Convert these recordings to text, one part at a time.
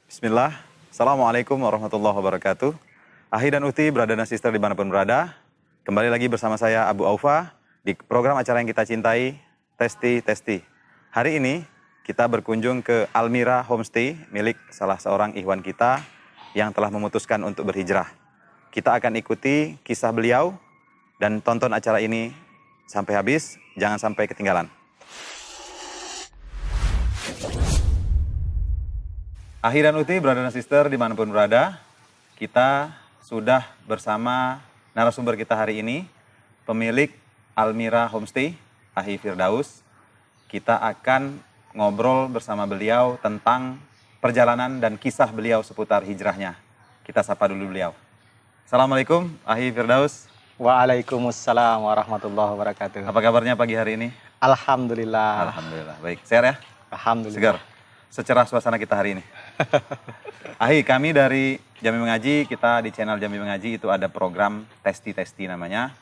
Bismillah, Assalamualaikum warahmatullahi wabarakatuh. Ahi dan Uti, brother dan sister dimanapun berada, kembali lagi bersama saya Abu Aufa di program acara yang kita cintai, Testi Testi. Hari ini kita berkunjung ke Almira Homestay milik salah seorang ikhwan kita yang telah memutuskan untuk berhijrah. Kita akan ikuti kisah beliau dan tonton acara ini sampai habis, jangan sampai ketinggalan. Ahi dan Uti, brother dan sister dimanapun berada, kita sudah bersama narasumber kita hari ini, pemilik Almira Homestay, Ahi Firdaus. Kita akan ngobrol bersama beliau tentang perjalanan dan kisah beliau seputar hijrahnya. Kita sapa dulu beliau. Assalamualaikum, Ahi Firdaus. Waalaikumsalam warahmatullahi wabarakatuh. Apa kabarnya pagi hari ini? Alhamdulillah. Alhamdulillah, baik. Sehat ya? Alhamdulillah. Segar. Secerah suasana kita hari ini. Ahi, kami dari Jambi Mengaji, kita di channel Jambi Mengaji itu ada program Testi-Testi namanya.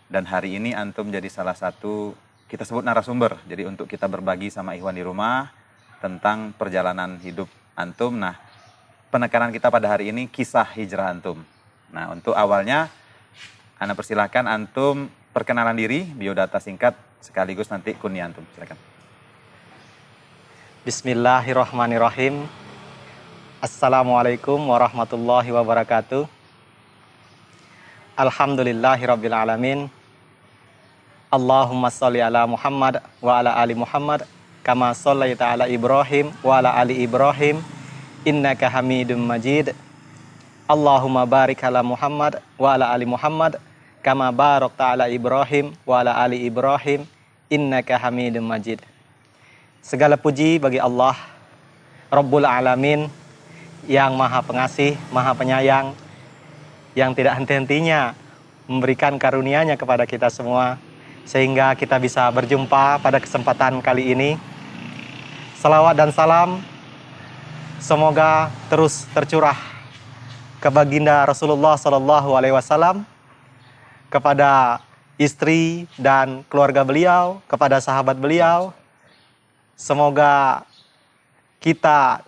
Dan hari ini antum jadi salah satu, kita sebut narasumber. Jadi untuk kita berbagi sama ikhwan di rumah tentang perjalanan hidup antum. Nah, penekanan kita pada hari ini kisah hijrah antum. Nah, untuk awalnya, Ana persilahkan antum perkenalan diri, biodata singkat, sekaligus nanti kunyah antum. Silakan. Bismillahirrahmanirrahim. Assalamualaikum warahmatullahi wabarakatuh. Alhamdulillahirabbil alamin. Allahumma sholli ala Muhammad wa ala ali Muhammad kama shallaita ala Ibrahim wa ala ali Ibrahim innaka Hamidum Majid. Allahumma barik ala Muhammad wa ala ali Muhammad kama barakta ala Ibrahim wa ala ali Ibrahim innaka Hamidum Majid. Segala puji bagi Allah Rabbul Alamin yang maha pengasih, maha penyayang, yang tidak henti-hentinya memberikan karunia-Nya kepada kita semua sehingga kita bisa berjumpa pada kesempatan kali ini. Salawat dan salam semoga terus tercurah ke baginda Rasulullah SAW, kepada istri dan keluarga beliau, kepada sahabat beliau. Semoga kita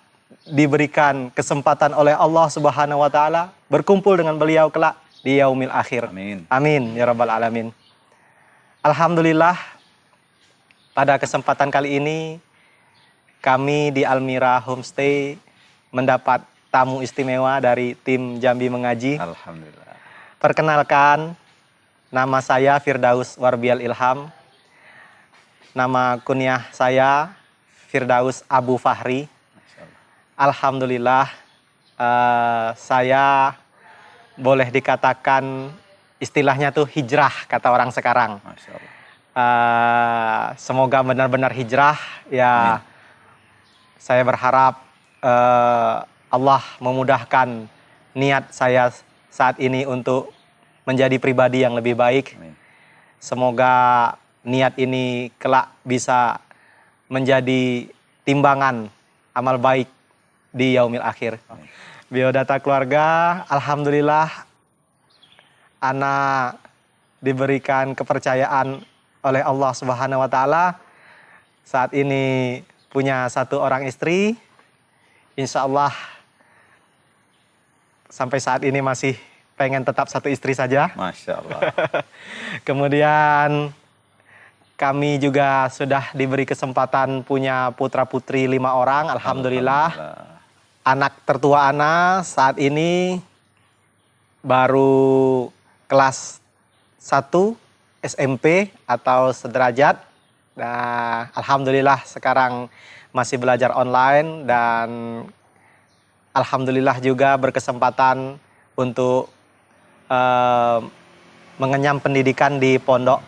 diberikan kesempatan oleh Allah Subhanahu wa taala berkumpul dengan beliau kelak di yaumil akhir. Amin. Amin ya rabbal alamin. Alhamdulillah, pada kesempatan kali ini kami di Almira Homestay mendapat tamu istimewa dari tim Jambi Mengaji. Alhamdulillah. Perkenalkan, nama saya Firdaus Warbial Ilham. Nama kunyah saya Firdaus Abu Fahri. Alhamdulillah, saya boleh dikatakan istilahnya tuh hijrah kata orang sekarang. Masya Allah. Semoga benar-benar hijrah ya. Amin. Saya berharap Allah memudahkan niat saya saat ini untuk menjadi pribadi yang lebih baik. Amin. Semoga niat ini kelak bisa menjadi timbangan amal baik di yaumil akhir. Amin. Biodata keluarga, alhamdulillah ana diberikan kepercayaan oleh Allah Subhanahu wa taala. Saat ini punya satu orang istri. Insya Allah sampai saat ini masih pengen tetap satu istri saja. Masya Allah. Kemudian kami juga sudah diberi kesempatan punya putra-putri 5 orang. Alhamdulillah. Anak tertua Ana saat ini baru kelas 1 SMP atau sederajat. Nah, alhamdulillah sekarang masih belajar online dan alhamdulillah juga berkesempatan untuk mengenyam pendidikan di pondok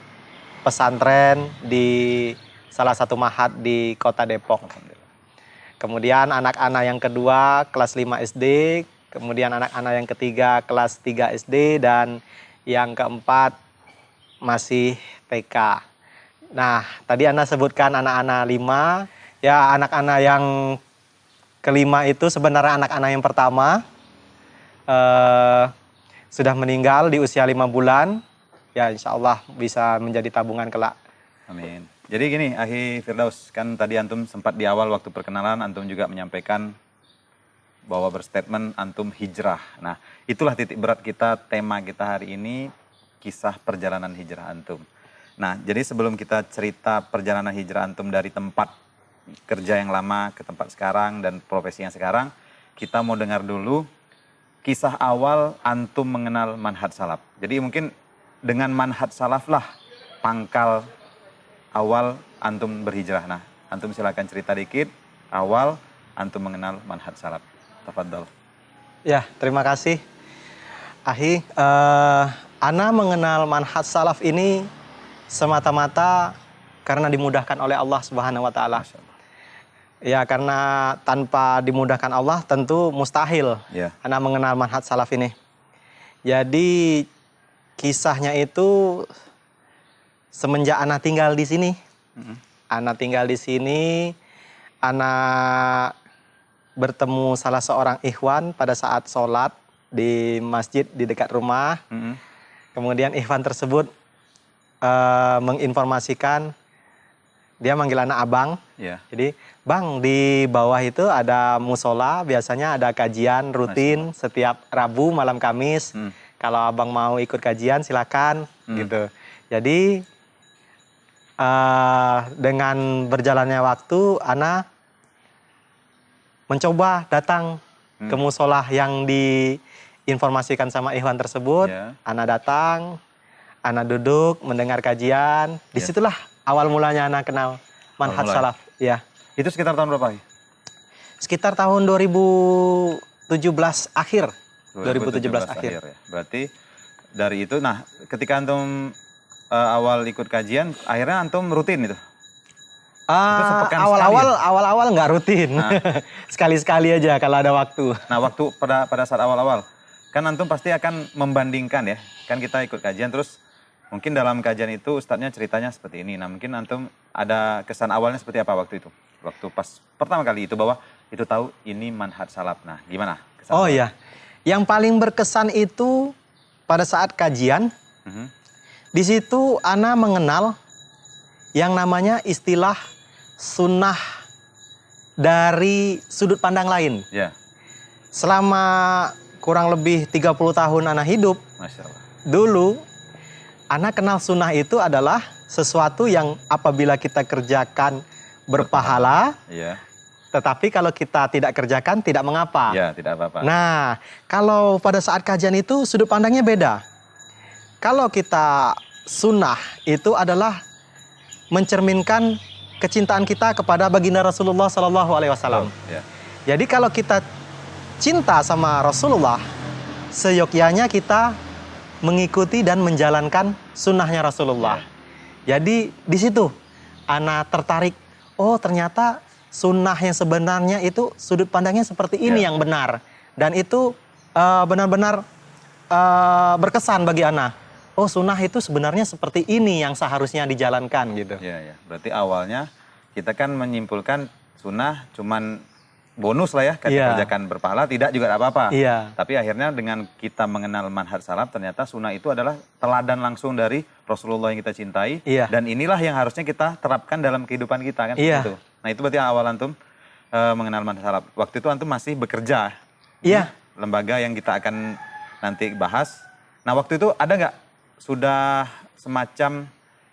pesantren di salah satu mahat di kota Depok. Kemudian anak-anak yang kedua kelas 5 SD, kemudian anak-anak yang ketiga kelas 3 SD, dan yang keempat masih TK. Nah, tadi Ana sebutkan anak-anak 5, ya anak-anak yang kelima itu sebenarnya anak-anak yang pertama sudah meninggal di usia 5 bulan. Ya insya Allah bisa menjadi tabungan kelak. Amin. Jadi gini, Ahi Firdaus, kan tadi antum sempat di awal waktu perkenalan antum juga menyampaikan bahwa berstatement antum hijrah. Nah, itulah titik berat kita, tema kita hari ini, kisah perjalanan hijrah antum. Nah, jadi sebelum kita cerita perjalanan hijrah antum dari tempat kerja yang lama ke tempat sekarang dan profesi yang sekarang, kita mau dengar dulu kisah awal antum mengenal manhaj salaf. Jadi mungkin dengan manhaj salaf lah pangkal awal antum berhijrah. Nah, antum silakan cerita dikit awal antum mengenal manhaj salaf. Tafadhol. Ya, terima kasih. Ahi, ana mengenal manhaj salaf ini semata-mata karena dimudahkan oleh Allah Subhanahu wa taala. Masya Allah. Ya, karena tanpa dimudahkan Allah tentu mustahil Ya. ana mengenal manhaj salaf ini. Jadi kisahnya itu semenjak ana tinggal di sini. Ana tinggal di sini, ana bertemu salah seorang ikhwan pada saat sholat di masjid di dekat rumah. Kemudian ikhwan tersebut menginformasikan, dia manggil anak abang. Ya. Jadi, bang, di bawah itu ada musola, biasanya ada kajian rutin setiap Rabu malam Kamis. Kalau abang mau ikut kajian silakan, gitu. Jadi dengan berjalannya waktu, ana mencoba datang ke musola yang diinformasikan sama ikhwan tersebut. Ya. Ana datang, ana duduk mendengar kajian. Disitulah awal mulanya ana kenal manhaj mulai. salaf. Ya. Itu sekitar tahun berapa? Sekitar tahun 2017 akhir. 2017 akhir. Ya. Berarti dari itu, nah ketika antum awal ikut kajian, akhirnya antum rutin itu? sepekan Awal-awal nggak rutin. Nah. Sekali-sekali aja kalau ada waktu. Nah, waktu pada saat awal-awal, kan antum pasti akan membandingkan ya. Kan kita ikut kajian, terus mungkin dalam kajian itu ustadznya ceritanya seperti ini. Nah, mungkin antum ada kesan awalnya seperti apa waktu itu? Waktu pas pertama kali itu bahwa itu tahu ini manhaj salaf. Nah, gimana kesan Oh awal? iya, yang paling berkesan itu pada saat kajian, di situ ana mengenal yang namanya istilah sunnah dari sudut pandang lain. Ya, Selama kurang lebih 30 tahun ana hidup, Masya Allah. dulu ana kenal sunnah itu adalah sesuatu yang apabila kita kerjakan berpahala, Iya, tetapi kalau kita tidak kerjakan tidak mengapa. ya tidak apa-apa. Nah, kalau pada saat kajian itu sudut pandangnya beda. Kalau kita sunnah itu adalah mencerminkan kecintaan kita kepada baginda Rasulullah Sallallahu Alaihi Wasallam. Ya. Jadi kalau kita cinta sama Rasulullah, seyogyanya kita mengikuti dan menjalankan sunnahnya Rasulullah. Jadi di situ ana tertarik. Oh, ternyata sunnah yang sebenarnya itu sudut pandangnya seperti ini yang benar. Dan itu benar-benar berkesan bagi ana. Oh, sunnah itu sebenarnya seperti ini yang seharusnya dijalankan gitu. Ya, ya. Berarti awalnya kita kan menyimpulkan sunnah cuman bonus lah ya, kita kerjakan berpahala tidak juga apa-apa. Iya. Tapi akhirnya dengan kita mengenal manhaj salaf, ternyata sunnah itu adalah teladan langsung dari Rasulullah yang kita cintai. Iya. Dan inilah yang harusnya kita terapkan dalam kehidupan kita kan. Iya. Itu. Nah itu berarti awal antum mengenal manhaj salaf. Waktu itu antum masih bekerja Iya. di lembaga yang kita akan nanti bahas. Nah waktu itu ada nggak sudah semacam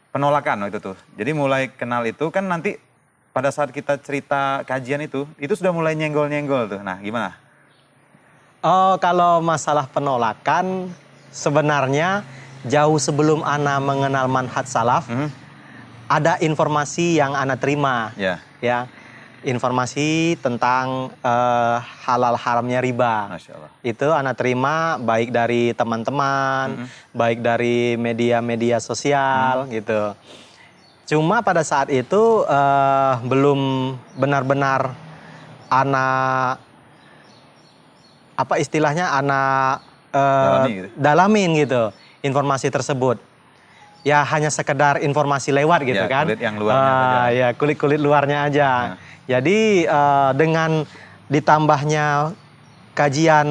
penolakan waktu itu? Jadi mulai kenal itu kan nanti pada saat kita cerita kajian itu sudah mulai nyenggol-nyenggol tuh. Nah, gimana? Oh, kalau masalah penolakan sebenarnya jauh sebelum ana mengenal manhaj salaf, ada informasi yang ana terima. Ya, informasi tentang halal haramnya riba. Masya Allah. Itu ana terima baik dari teman-teman, baik dari media-media sosial gitu. Cuma pada saat itu belum benar-benar ana apa istilahnya ana dalamin gitu informasi tersebut. Ya hanya sekedar informasi lewat gitu Ya, kan. kulit yang luarnya saja. Ya kulit-kulit luarnya aja. Jadi dengan ditambahnya kajian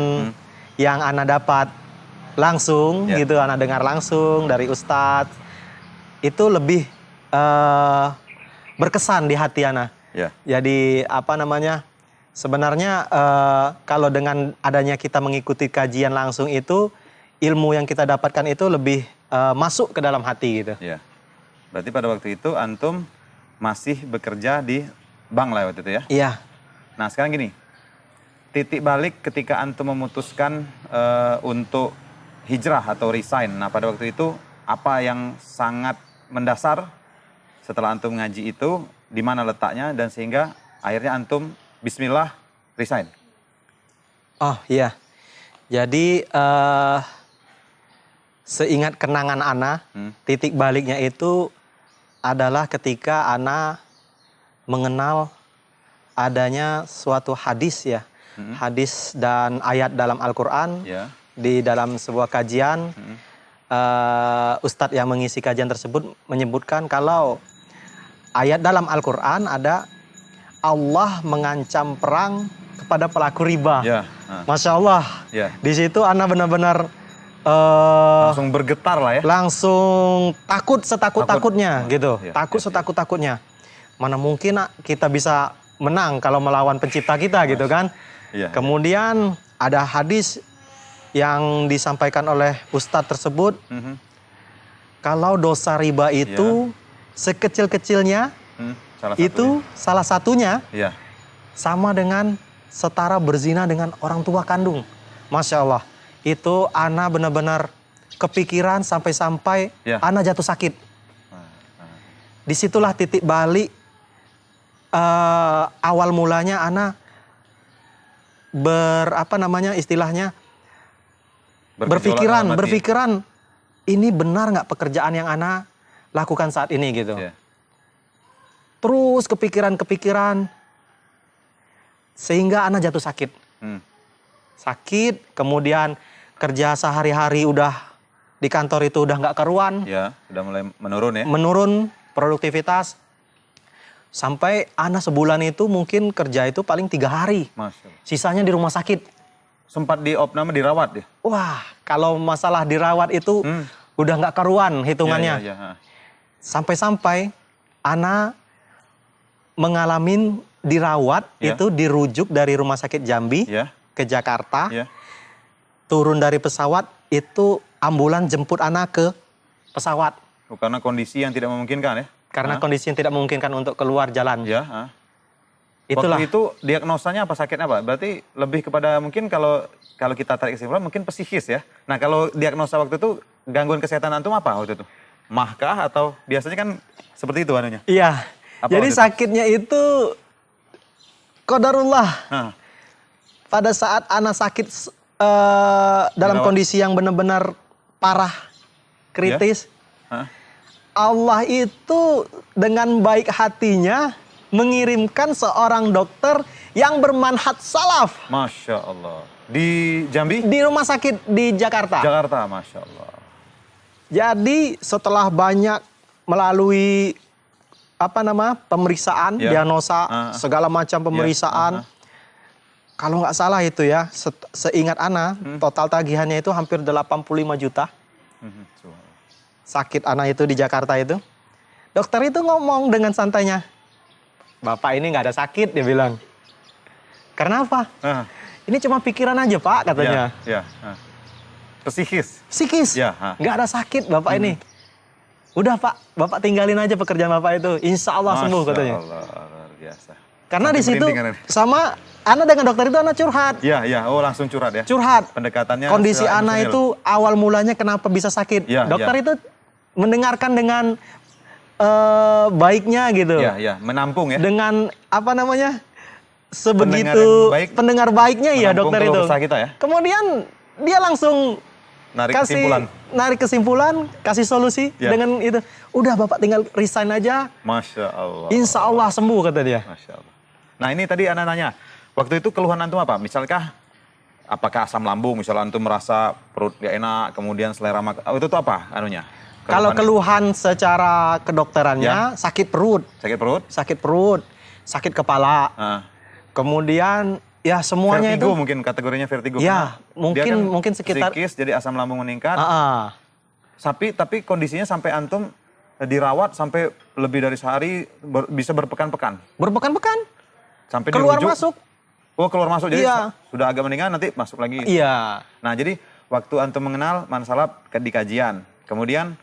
yang ana dapat langsung gitu, ana dengar langsung dari ustadz, itu lebih berkesan di hati ana. Ya. Jadi apa namanya, Sebenarnya kalau dengan adanya kita mengikuti kajian langsung itu, ilmu yang kita dapatkan itu lebih masuk ke dalam hati gitu. Ya. Berarti pada waktu itu antum masih bekerja di bank lah waktu itu ya? Iya. Nah sekarang gini, titik balik ketika antum memutuskan untuk hijrah atau resign. Nah pada waktu itu apa yang sangat mendasar setelah antum ngaji itu, di mana letaknya dan sehingga akhirnya antum bismillah resign? Oh iya. Jadi seingat kenangan Ana, titik baliknya itu adalah ketika Ana mengenal adanya suatu hadis ya. Hadis dan ayat dalam Al-Quran. Ya. Di dalam sebuah kajian, Ustadz yang mengisi kajian tersebut menyebutkan kalau ayat dalam Al-Quran ada Allah mengancam perang kepada pelaku riba. Ya. Masya Allah. Ya. Di situ Ana benar-benar Langsung bergetar lah ya. langsung takut setakut-takutnya gitu. Ya, Takut ya, setakut-takutnya. Mana mungkin kita bisa menang kalau melawan pencipta kita gitu kan. Iya. Kemudian ada hadis yang disampaikan oleh Ustadz tersebut. Kalau dosa riba itu sekecil-kecilnya salah satunya Iya. sama dengan setara berzina dengan orang tua kandung. Masya Allah. Itu Ana benar-benar kepikiran sampai-sampai Ana jatuh sakit. Disitulah titik balik awal mulanya Ana berpikiran ini benar nggak pekerjaan yang Ana lakukan saat ini gitu. Terus kepikiran sehingga Ana jatuh sakit. Sakit, kemudian kerja sehari-hari udah di kantor itu udah nggak karuan. Ya, udah mulai menurun ya. Menurun produktivitas. Sampai Ana sebulan itu mungkin kerja itu paling 3 hari. Masya Allah. Sisanya di rumah sakit. Sempat dirawat ya? Wah, kalau masalah dirawat itu udah nggak karuan hitungannya. Ya. Sampai-sampai Ana mengalami dirawat itu dirujuk dari rumah sakit Jambi ke Jakarta. Turun dari pesawat itu ambulan jemput Ana ke pesawat. Karena kondisi yang tidak memungkinkan ya? Karena kondisi yang tidak memungkinkan untuk keluar jalan. Itulah. Waktu itu diagnosanya apa, sakitnya apa? Berarti lebih kepada mungkin kalau kita tarik kesimpulan mungkin psikis ya. Nah kalau diagnosa waktu itu gangguan kesehatan antum apa waktu itu? Mahkah atau biasanya kan seperti itu anunya? Iya. Jadi sakitnya itu qadarullah. Pada saat Ana sakit dalam kondisi yang benar-benar parah, kritis. Allah itu dengan baik hatinya mengirimkan seorang dokter yang bermanhaj salaf. Masya Allah. Di Jambi? Di rumah sakit di Jakarta. Jakarta, Masya Allah. Jadi setelah banyak melalui pemeriksaan, diagnosa, segala macam pemeriksaan. Kalau nggak salah itu ya, seingat Ana, total tagihannya itu hampir 85 juta. Sakit Ana itu di Jakarta itu. Dokter itu ngomong dengan santainya, Bapak ini nggak ada sakit, dia bilang. Karena apa? Ini cuma pikiran aja Pak, katanya. Psikis? Psikis, nggak ada sakit Bapak ini. Udah Pak, Bapak tinggalin aja pekerjaan Bapak itu. Insya Allah sembuh katanya. Masya Allah, luar biasa. Karena di situ sama Ana dengan dokter itu Ana curhat. Oh langsung curhat ya? Curhat. Pendekatannya. Kondisi Ana itu awal mulanya kenapa bisa sakit. Dokter itu mendengarkan dengan baiknya gitu. Menampung ya. Dengan sebegitu pendengar baiknya ya dokter itu. Kita ya. Kemudian dia langsung narik kesimpulan, kasih solusi dengan itu. Udah Bapak tinggal resign aja. Masya Allah. Insya Allah sembuh kata dia. Masya Allah. Nah ini tadi Ana nanya, waktu itu keluhan antum apa? Misalkah apakah asam lambung, misal antum merasa perut gak enak, kemudian selera makan, itu tuh apa anunya? Kalau keluhan secara kedokterannya sakit perut. Sakit perut, sakit kepala. Kemudian ya semuanya vertigo itu. Mungkin kategorinya vertigo. Ya, mungkin sekitar psikis, jadi asam lambung meningkat. Tapi kondisinya sampai antum dirawat sampai lebih dari sehari, bisa berpekan-pekan. Berpekan-pekan. Sampai keluar dirujuk. masuk. Oh, keluar masuk jadi Iya. sudah agak mendingan nanti masuk lagi. Iya. Nah, jadi waktu antum mengenal mansalab di kajian, kemudian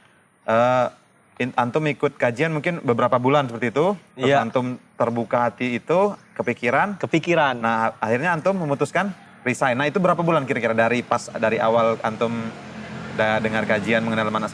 antum ikut kajian mungkin beberapa bulan seperti itu, terus Iya. antum terbuka hati itu, kepikiran. Kepikiran. Nah, akhirnya antum memutuskan resign. Nah, itu berapa bulan kira-kira dari awal antum dengar kajian mengenal manhaj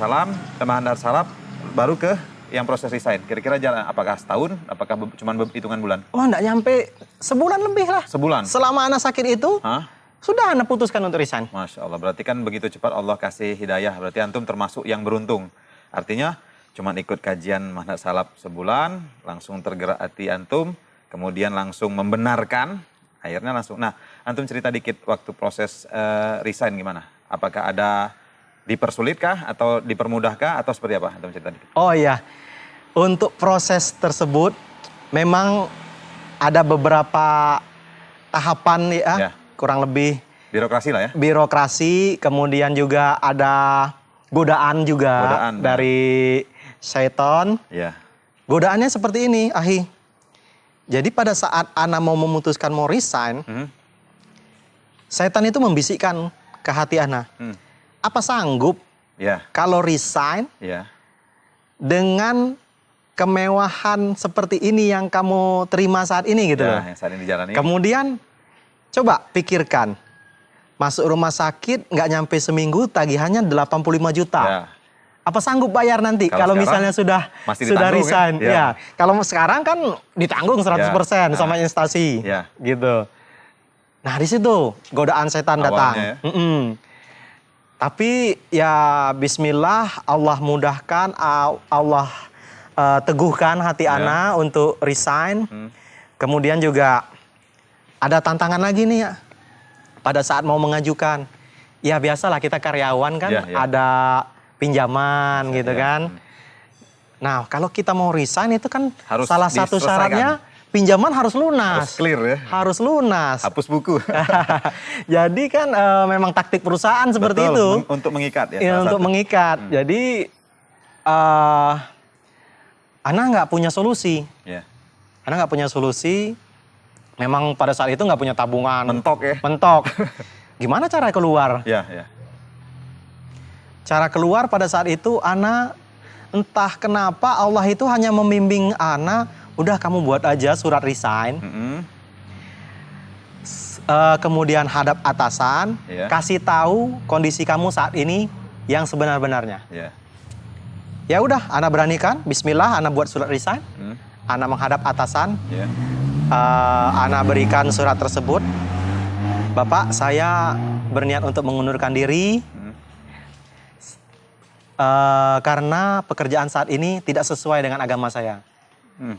salaf baru ke yang proses resign. Kira-kira jalan apakah setahun, apakah cuma hitungan bulan? Wah, enggak nyampe sebulan lebih lah. Sebulan. Selama anak sakit itu, Hah? sudah anak putuskan untuk resign. Masya Allah, berarti kan begitu cepat Allah kasih hidayah. Berarti antum termasuk yang beruntung. Artinya cuma ikut kajian manhaj salaf sebulan, langsung tergerak hati antum, kemudian langsung membenarkan, akhirnya langsung. Nah, antum cerita dikit waktu proses resign gimana? Apakah ada dipersulitkah atau dipermudahkah atau seperti apa? Antum cerita dikit. Oh iya, untuk proses tersebut memang ada beberapa tahapan ya. Ya. Kurang lebih Birokrasi lah ya. birokrasi, kemudian juga ada godaan juga Godaan, dari syaitan. Iya. Godaannya seperti ini, Ahi. Jadi pada saat Ana mau memutuskan mau resign, Hmm. syaitan itu membisikkan ke hati Ana. Hmm. Apa sanggup Ya. kalau resign Ya. dengan kemewahan seperti ini yang kamu terima saat ini gitu loh. Ya, yang saat ini dijalani. Kemudian coba pikirkan, masuk rumah sakit nggak nyampe seminggu tagihannya 85 juta. Ya. Apa sanggup bayar nanti Kalau kalau misalnya sudah masih sudah ditanggung resign? ya? Ya. Ya. Kalau sekarang kan ditanggung 100% sama instansi. Ya. Gitu. Nah, di situ godaan setan datang. Awalnya ya. Tapi ya bismillah, Allah mudahkan, Allah teguhkan hati Ya. Ana untuk resign. Kemudian juga ada tantangan lagi nih ya. Pada saat mau mengajukan. Ya biasalah kita karyawan kan Ya, ya. ada pinjaman gitu Ya. kan. Nah, kalau kita mau resign itu kan Harus salah satu diselesaikan. syaratnya pinjaman harus lunas. Harus clear ya. Harus lunas. Hapus buku. Jadi kan memang taktik perusahaan seperti Betul, itu. untuk mengikat ya. Ya, salah untuk satu. mengikat. Jadi Ana nggak punya solusi. Ya. Ana nggak punya solusi. Memang pada saat itu nggak punya tabungan. Mentok ya. Mentok. Gimana cara keluar? Ya, ya. Cara keluar pada saat itu Ana entah kenapa Allah itu hanya membimbing Ana, udah kamu buat aja surat resign. Kemudian hadap atasan, Iya. kasih tahu kondisi kamu saat ini yang sebenar-benarnya. Ya. Ya udah, Ana beranikan. Bismillah, Ana buat surat resign. Hmm. Ana menghadap atasan. Ya. Ana berikan surat tersebut. Bapak, saya berniat untuk mengundurkan diri karena pekerjaan saat ini tidak sesuai dengan agama saya.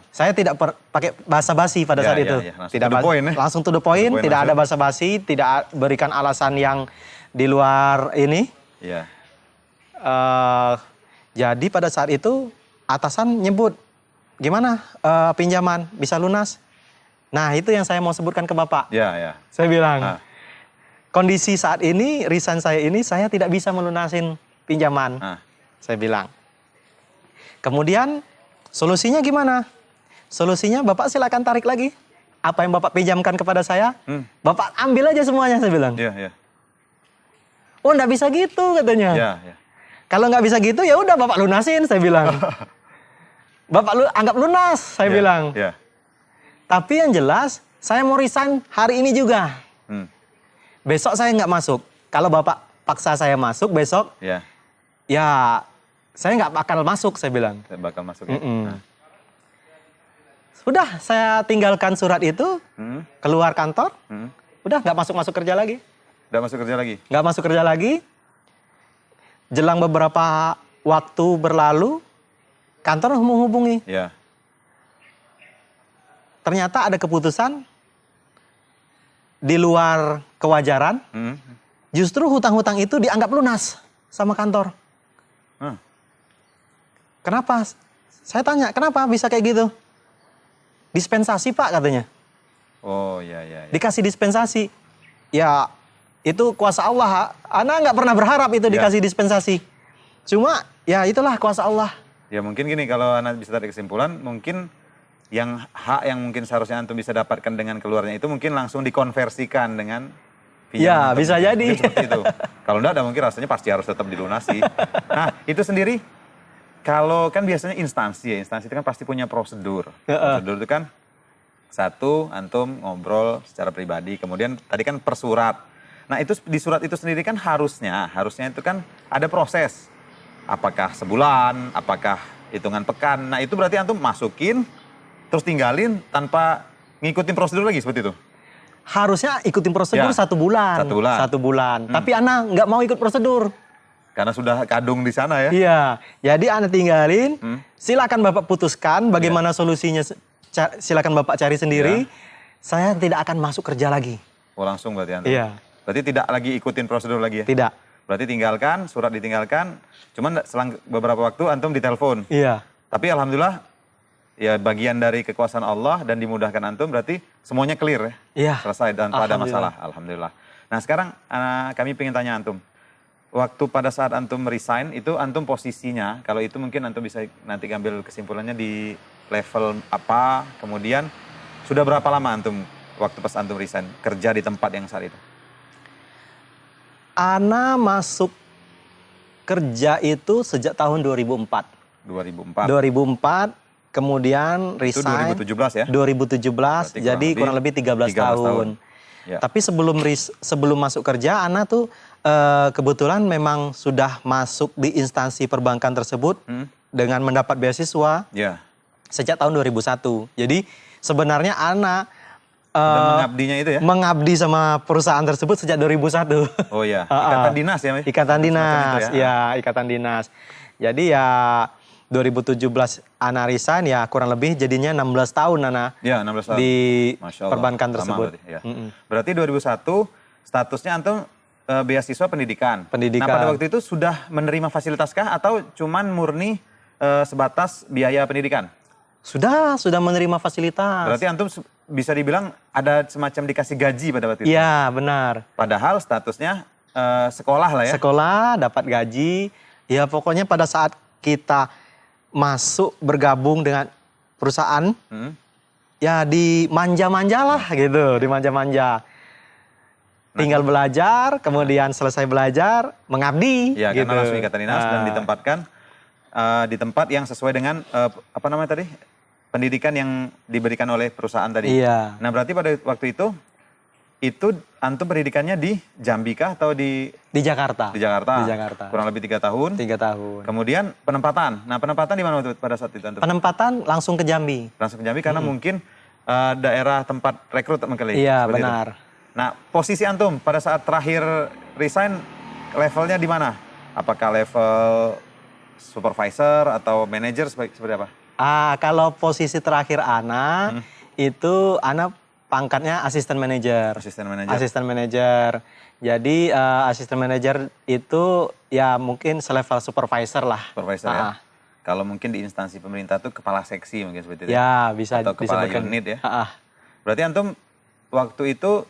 Saya tidak pakai basa-basi pada Ya, saat ya, itu. ya. Langsung Tidak to the point, ya. langsung to the point, To the point tidak ada langsung. basa-basi, tidak berikan alasan yang di luar ini. Ya. Jadi pada saat itu atasan nyebut, gimana pinjaman bisa lunas? Nah itu yang saya mau sebutkan ke Bapak. Ya, ya. Saya bilang, Ah. kondisi saat ini, resign saya ini, saya tidak bisa melunasin pinjaman. Ah. Saya bilang. Kemudian solusinya gimana? Solusinya Bapak silakan tarik lagi. Apa yang Bapak pinjamkan kepada saya, Bapak ambil aja semuanya, saya bilang. Ya, ya. Oh enggak bisa gitu katanya. Ya, ya. Kalau nggak bisa gitu ya udah Bapak lunasin, saya bilang. Bapak anggap lunas, saya Ya, bilang. Ya. Tapi yang jelas saya mau resign hari ini juga. Besok saya nggak masuk. Kalau Bapak paksa saya masuk besok, Ya. ya saya nggak bakal masuk, saya bilang. Saya bakal masuk ya. Nah. Sudah saya tinggalkan surat itu, keluar kantor, udah nggak masuk kerja lagi. Udah masuk kerja lagi? Nggak masuk kerja lagi. Jelang beberapa waktu berlalu, kantor menghubungi. Ya. Ternyata ada keputusan di luar kewajaran. Justru hutang-hutang itu dianggap lunas sama kantor. Kenapa? Saya tanya, kenapa bisa kayak gitu? Dispensasi Pak katanya. Oh, ya, ya, ya. Dikasih dispensasi. Ya itu kuasa Allah. Ana nggak pernah berharap itu dikasih dispensasi. Cuma ya itulah kuasa Allah. Ya mungkin gini, kalau Anda bisa tarik kesimpulan, mungkin yang hak yang mungkin seharusnya antum bisa dapatkan dengan keluarnya itu mungkin langsung dikonversikan dengan Ya, pinjaman antum. bisa jadi. Mungkin seperti itu. Kalau enggak ada mungkin rasanya pasti harus tetap dilunasi. Nah, itu sendiri kalau kan biasanya instansi ya, instansi itu kan pasti punya prosedur. Prosedur itu kan satu, antum ngobrol secara pribadi, kemudian tadi kan per surat. Nah, itu di surat itu sendiri kan harusnya itu kan ada proses. Apakah sebulan, apakah hitungan pekan. Nah, itu berarti antum masukin terus tinggalin tanpa ngikutin prosedur lagi seperti itu. Harusnya ikutin prosedur Ya, 1 bulan. 1 bulan. 1 bulan. Tapi Ana nggak mau ikut prosedur. Karena sudah kadung di sana ya. Iya, jadi Ana tinggalin. Silakan Bapak putuskan bagaimana solusinya. Silakan Bapak cari sendiri. Saya tidak akan masuk kerja lagi. Oh, langsung berarti antum. Iya. Berarti tidak lagi ikutin prosedur lagi ya? Tidak. Berarti tinggalkan, surat ditinggalkan. Cuman selang beberapa waktu antum ditelepon. Iya. Tapi alhamdulillah ya bagian dari kekuasaan Allah dan dimudahkan antum berarti semuanya clear ya. Iya. Selesai tanpa ada Alhamdulillah. masalah. Alhamdulillah. Nah, sekarang kami pengen tanya antum. Waktu pada saat antum resign itu antum posisinya, kalau itu mungkin antum bisa nanti ambil kesimpulannya di level apa, kemudian sudah berapa lama antum waktu pas antum resign kerja di tempat yang saat itu? Ana masuk kerja itu sejak tahun 2004. 2004. 2004, kemudian Itu resign 2017 ya? 2017, Berarti jadi kurang lebih 13 tahun. Ya. Tapi sebelum masuk kerja, Ana tuh kebetulan memang sudah masuk di instansi perbankan tersebut dengan mendapat beasiswa Ya. sejak tahun 2001. Jadi sebenarnya Ana Dan mengabdinya itu ya? mengabdi sama perusahaan tersebut sejak 2001. Oh iya, ikatan dinas ya? Ikatan Semacam dinas, itu ya ikatan dinas. Jadi ya 2017 Ana resign ya kurang lebih jadinya 16 tahun Ana Ya, 16 tahun. di Masya Allah. perbankan Lama tersebut. Berarti, ya. Berarti 2001 statusnya antum beasiswa pendidikan. Pendidikan. Nah, pada waktu itu sudah menerima fasilitas kah atau cuman murni sebatas biaya pendidikan? Sudah menerima fasilitas. Berarti antum bisa dibilang ada semacam dikasih gaji pada waktu itu. Iya, benar. Padahal statusnya sekolah lah ya. Sekolah, dapat gaji. Ya pokoknya pada saat kita masuk bergabung dengan perusahaan, ya dimanja-manja lah gitu, dimanja-manja. Tinggal belajar, kemudian selesai belajar, mengabdi. Ya, gitu. karena langsung ikatan dinas dan ditempatkan di tempat yang sesuai dengan apa namanya tadi? Pendidikan yang diberikan oleh perusahaan tadi. Iya. Nah, berarti pada waktu itu antum pendidikannya di Jambi kah atau di Jakarta. Di Jakarta. Di Jakarta. Kurang lebih 3 tahun. 3 tahun. Kemudian penempatan. Nah, penempatan di mana waktu pada saat itu antum? Penempatan langsung ke Jambi. Langsung ke Jambi karena mungkin daerah tempat rekrut mungkin. Iya, seperti itu. benar. Nah, posisi antum pada saat terakhir resign levelnya di mana? Apakah level supervisor atau manager seperti apa? Kalau posisi terakhir Ana, itu Ana pangkatnya asisten manajer. Asisten manajer. Asisten manajer. Jadi asisten manajer itu ya mungkin selevel supervisor lah. Supervisor ya. Kalau mungkin di instansi pemerintah tuh kepala seksi mungkin seperti itu. Ya, bisa atau kepala disebutkan. unit ya. Berarti antum waktu itu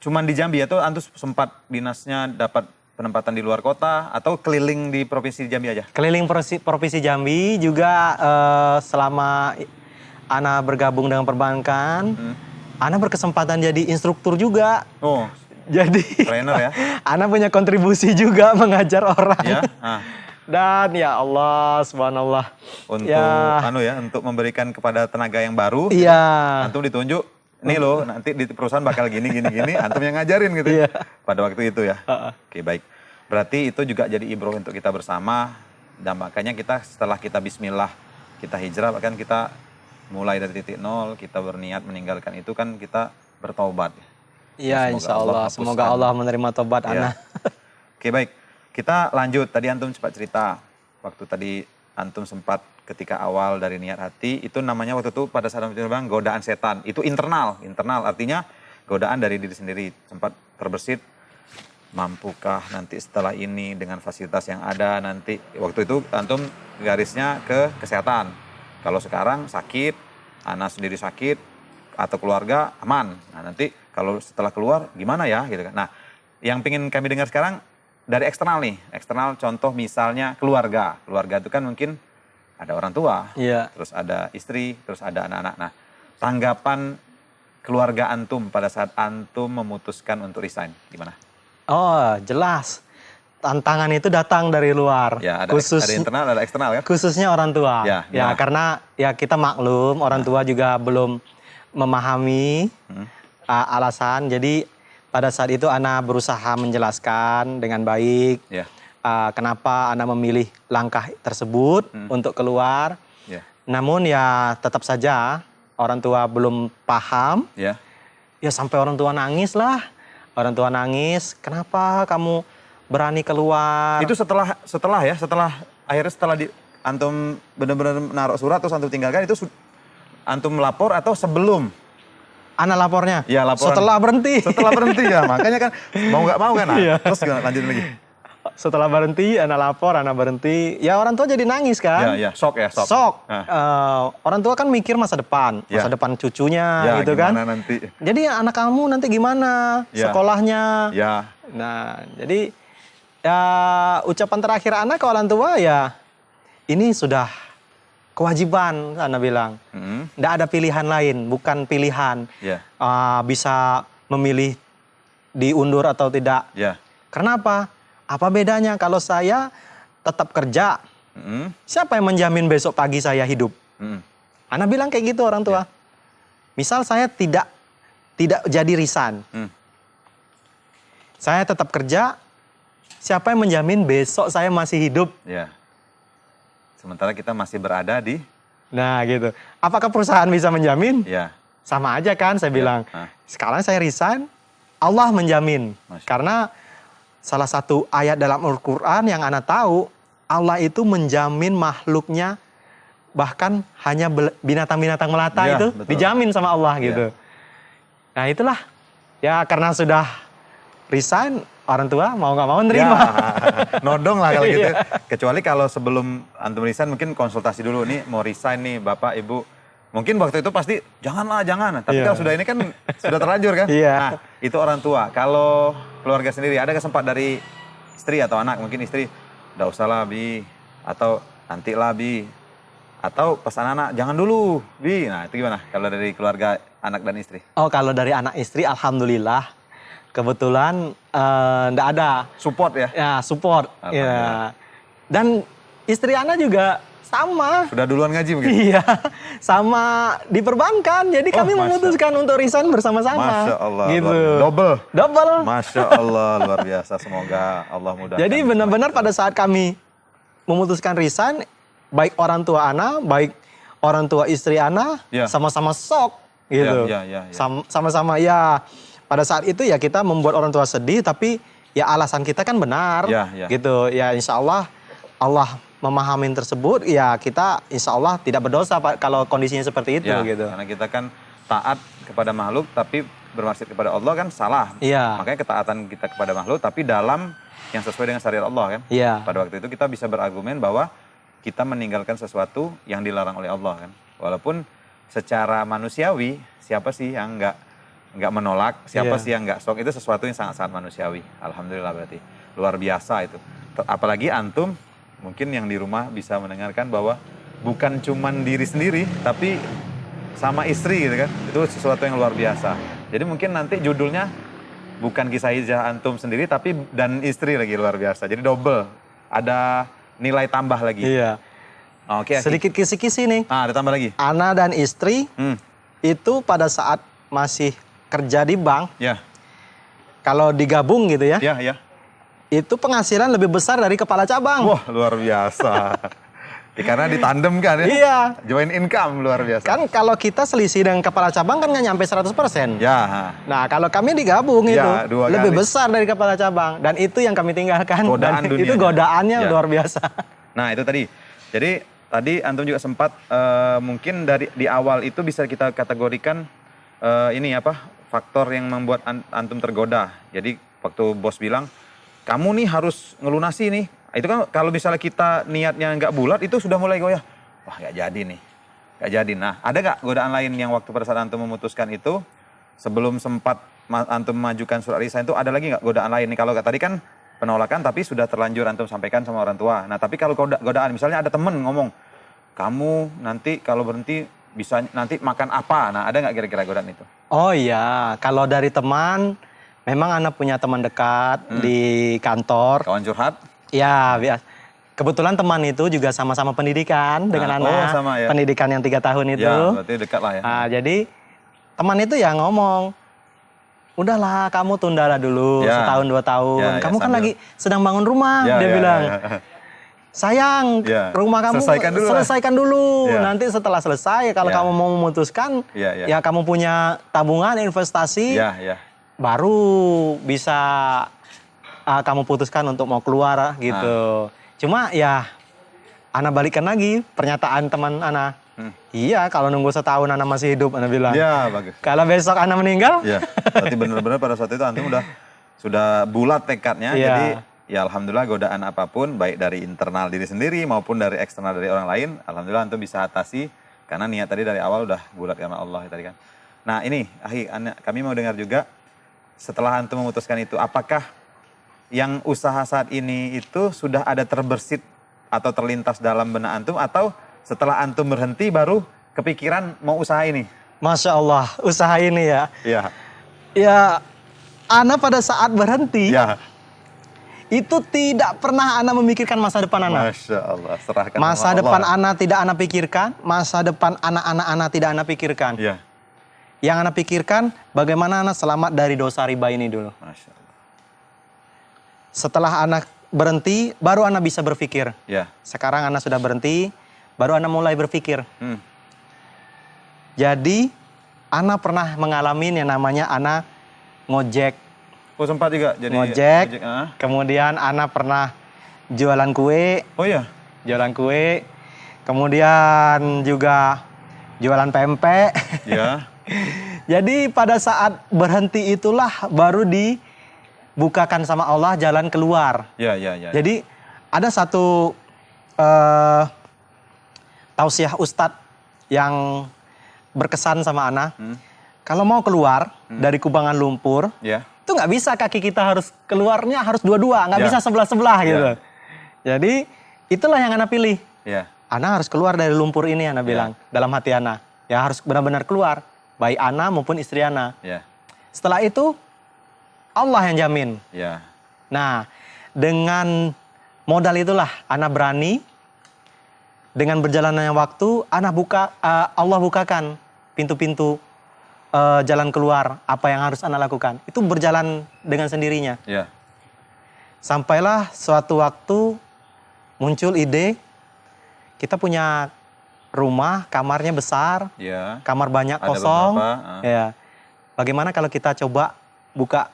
cuman di Jambi atau antum sempat dinasnya dapat penempatan di luar kota atau keliling di provinsi Jambi aja? Keliling provinsi Jambi juga selama Ana bergabung dengan perbankan, Ana berkesempatan jadi instruktur juga. Oh, Jadi trainer ya? Ana punya kontribusi juga mengajar orang. Ya. Dan ya Allah, subhanallah. Untuk untuk memberikan kepada tenaga yang baru, Iya. antum ditunjuk, nih loh nanti di perusahaan bakal gini, antum yang ngajarin gitu. Iya. Pada waktu itu ya. Oke, baik. Berarti itu juga jadi ibroh untuk kita bersama. Dan makanya kita setelah kita bismillah, kita hijrah, bahkan kita mulai dari titik nol, kita berniat meninggalkan itu kan kita bertaubat. Iya, insya Allah. Semoga Allah menerima tobat Ana. Oke, baik. Kita lanjut. Tadi antum sempat cerita. Waktu tadi antum sempat ketika awal dari niat hati, itu namanya waktu itu pada saat antum bilang godaan setan. Itu internal. Internal artinya godaan dari diri sendiri. Sempat terbersit. Mampukah nanti setelah ini dengan fasilitas yang ada nanti. Waktu itu antum garisnya ke kesehatan. Kalau sekarang sakit, anak sendiri sakit, atau keluarga aman. Nah nanti kalau setelah keluar gimana ya gitu kan. Nah yang pengen kami dengar sekarang dari eksternal nih. Eksternal contoh misalnya keluarga. Keluarga itu kan mungkin ada orang tua, Iya. terus ada istri, terus ada anak-anak. Nah, tanggapan keluarga antum pada saat antum memutuskan untuk resign, gimana? Oh, jelas. Tantangan itu datang dari luar. Ya, ada internal, ada eksternal kan? Khususnya orang tua. Ya, Ya, gimana? karena ya kita maklum, orang tua juga belum memahami alasan. Jadi pada saat itu Ana berusaha menjelaskan dengan baik Ya, kenapa Ana memilih langkah tersebut untuk keluar. ya, Namun ya tetap saja orang tua belum paham. ya, Ya sampai orang tua nangis lah. Orang tua nangis, kenapa kamu berani keluar? Itu setelah akhirnya setelah antum benar-benar naruh surat terus antum tinggalkan itu antum lapor atau sebelum? Ana lapornya. Ya, laporan. Setelah berhenti. Setelah berhenti ya, makanya kan mau nggak mau kan. Nah, Iya. terus gimana lanjutin lagi? Setelah berhenti, Ana lapor, Ana berhenti. Ya orang tua jadi nangis kan? Ya, shock ya, shock. Sok. Nah. Orang tua kan mikir masa depan, Ya. masa depan cucunya Ya, gitu kan. gimana nanti? Jadi anak kamu nanti gimana Ya. sekolahnya? Ya, Nah, jadi ya ucapan terakhir Ana ke orang tua ya ini sudah kewajiban, Ana bilang. Nggak ada pilihan lain, bukan pilihan. ya, Bisa memilih diundur atau tidak. ya. Kenapa? Apa bedanya kalau saya tetap kerja? Siapa yang menjamin besok pagi saya hidup? Ana bilang kayak gitu orang tua. Misal saya tidak jadi resign. Saya tetap kerja, siapa yang menjamin besok saya masih hidup? Ya. Sementara kita masih berada di, Nah gitu. Apakah perusahaan bisa menjamin? ya, Sama aja kan saya bilang. Ah. Sekarang saya resign, Allah menjamin. Masya. Karena salah satu ayat dalam Al-Quran yang Ana tahu, Allah itu menjamin makhluknya, bahkan hanya binatang-binatang melata Ya, itu betul. dijamin sama Allah Ya. gitu. Nah itulah, ya karena sudah resign, orang tua mau nggak mau nerima. ya. Nodong lah kalau gitu. Iya. Kecuali kalau sebelum antum resign mungkin konsultasi dulu nih, mau resign nih Bapak, Ibu. Mungkin waktu itu pasti janganlah, jangan. Tapi Iya. kalau sudah ini kan sudah terlanjur kan. Iya. Nah, itu orang tua. Kalau keluarga sendiri ada kesempat dari istri atau anak, mungkin istri, udah usahlah Bi, atau nantilah Bi, atau pesan anak jangan dulu Bi. Nah itu gimana kalau dari keluarga anak dan istri? Oh kalau dari anak istri, alhamdulillah, kebetulan nggak ada. Support ya? Ya support. Alhamdulillah. Ya. Dan istri Ana juga sama. Sudah duluan ngaji mungkin? Iya, sama di perbankan. Jadi Oh, kami Masya. memutuskan untuk resign bersama-sama. Masya Allah. Gitu. Double. Double. Masya Allah, luar biasa. Semoga Allah mudahkan. Jadi benar-benar pada saat kami memutuskan resign, baik orang tua Ana, baik orang tua istri Ana, Ya. sama-sama shock gitu. Ya. Sama-sama ya. Pada saat itu ya kita membuat orang tua sedih, tapi ya alasan kita kan benar. Ya. Gitu. Ya insya Allah, Allah memahamin tersebut, ya kita insya Allah tidak berdosa Pak, kalau kondisinya seperti itu Ya, gitu. karena kita kan taat kepada makhluk, tapi bermaksud kepada Allah kan salah. Iya. Makanya ketaatan kita kepada makhluk, tapi dalam yang sesuai dengan syariat Allah kan. Iya. Pada waktu itu kita bisa berargumen bahwa kita meninggalkan sesuatu yang dilarang oleh Allah kan. Walaupun secara manusiawi, siapa sih yang nggak menolak, siapa Iya. sih yang nggak shock, itu sesuatu yang sangat-sangat manusiawi. Alhamdulillah berarti. Luar biasa itu. Apalagi antum, mungkin yang di rumah bisa mendengarkan bahwa bukan cuman diri sendiri, tapi sama istri gitu kan. Itu sesuatu yang luar biasa. Jadi mungkin nanti judulnya bukan kisah hijrah antum sendiri, tapi dan istri lagi, luar biasa. Jadi double. Ada nilai tambah lagi. Iya. Oke. Sedikit kisi-kisi nih. Ada tambah lagi. Ana dan istri itu pada saat masih kerja di bank, Ya, kalau digabung gitu ya, ya. itu penghasilan lebih besar dari kepala cabang. Wah, luar biasa. Ya, karena ditandem kan ya. Iya. Joint income luar biasa. Kan kalau kita selisih dengan kepala cabang kan nggak nyampe 100%. Ya, Nah kalau kami digabung Ya, itu dua lebih kali. besar dari kepala cabang. Dan itu yang kami tinggalkan. Godaan Dan dunianya. itu godaannya Ya. luar biasa. nah itu tadi. Jadi tadi antum juga sempat mungkin dari di awal itu bisa kita kategorikan ini faktor yang membuat antum tergoda. Jadi waktu bos bilang kamu nih harus ngelunasi nih. Itu kan kalau misalnya kita niatnya nggak bulat itu sudah mulai goyah. Wah nggak jadi nih. Nggak jadi. Nah ada nggak godaan lain yang waktu pada saat antum memutuskan itu sebelum sempat antum mengajukan surat resign itu ada lagi nggak godaan lain nih? Kalau tadi kan penolakan tapi sudah terlanjur antum sampaikan sama orang tua. Nah tapi kalau godaan misalnya ada temen ngomong kamu nanti kalau berhenti bisa nanti makan apa? Nah, ada nggak kira-kira godaan itu? Oh iya, kalau dari teman, memang anak punya teman dekat di kantor. Kawan curhat? Ya, kebetulan teman itu juga sama-sama pendidikan dengan Oh, anak. sama ya. Pendidikan yang 3 tahun itu. Ya, berarti dekat lah ya. Nah, jadi teman itu ya ngomong, udahlah kamu tundalah dulu Ya. setahun 2 tahun. Ya, ya, Kamu kan sambil- lagi sedang bangun rumah, Ya, dia ya, bilang. ya, ya. Sayang, Ya. rumah kamu Selesaikan dulu lah. Ya. Nanti setelah selesai, kalau Ya. kamu mau memutuskan, Ya, ya. ya kamu punya tabungan, investasi, Ya, ya. baru bisa kamu putuskan untuk mau keluar gitu. Cuma ya, Ana balikan lagi pernyataan teman Ana. Iya, kalau nunggu setahun Ana masih hidup, Ana bilang. Ya, bagus. Kalau besok Ana meninggal, Ya, berarti benar-benar pada saat itu antum sudah bulat tekadnya. Iya. Jadi ya alhamdulillah godaan apapun baik dari internal diri sendiri maupun dari eksternal dari orang lain, alhamdulillah antum bisa atasi karena niat tadi dari awal udah bulat karena Allah tadi kan. Nah, ini Ahi, kami mau dengar juga setelah antum memutuskan itu, apakah yang usaha saat ini itu sudah ada terbersit atau terlintas dalam benak antum atau setelah antum berhenti baru kepikiran mau usaha ini? Masya Allah, usaha ini ya. Iya. Ya, Ana pada saat berhenti, Ya. itu tidak pernah Ana memikirkan masa depan Ana. Masya Allah, serahkan Masa sama depan Allah. Ana tidak Ana pikirkan, masa depan anak-anak Ana tidak Ana pikirkan. Iya, Yang Ana pikirkan, bagaimana Ana selamat dari dosa riba ini dulu. Masya Allah. Setelah Ana berhenti, baru Ana bisa berpikir. Ya. Sekarang Ana sudah berhenti, baru Ana mulai berpikir. Hmm. Jadi, Ana pernah mengalami yang namanya Ana ngojek. Oh, sempat juga jadi Ngojek. ah. Kemudian Ana pernah jualan kue, Oh iya. kemudian juga jualan pempek. Ya. Jadi pada saat berhenti itulah baru dibukakan sama Allah jalan keluar. Ya, ya, ya. Jadi ada satu tausiah Ustadz yang berkesan sama Ana. Kalau mau keluar dari kubangan lumpur, Ya. itu nggak bisa kaki kita harus keluarnya harus dua-dua, nggak Ya. bisa sebelah-sebelah gitu. Ya. Jadi itulah yang Ana pilih. Ya. Ana harus keluar dari lumpur ini, Ana bilang dalam hati Ana. Ya harus benar-benar keluar, baik Ana maupun istri Ana. Ya. Setelah itu Allah yang jamin. Ya. Nah, dengan modal itulah Ana berani. Dengan berjalannya waktu, Allah bukakan pintu-pintu jalan keluar. Apa yang harus Ana lakukan? Itu berjalan dengan sendirinya. Ya. Sampailah suatu waktu muncul ide, kita punya rumah, kamarnya besar, Ya. kamar banyak Ada kosong. beberapa, Ya. Bagaimana kalau kita coba buka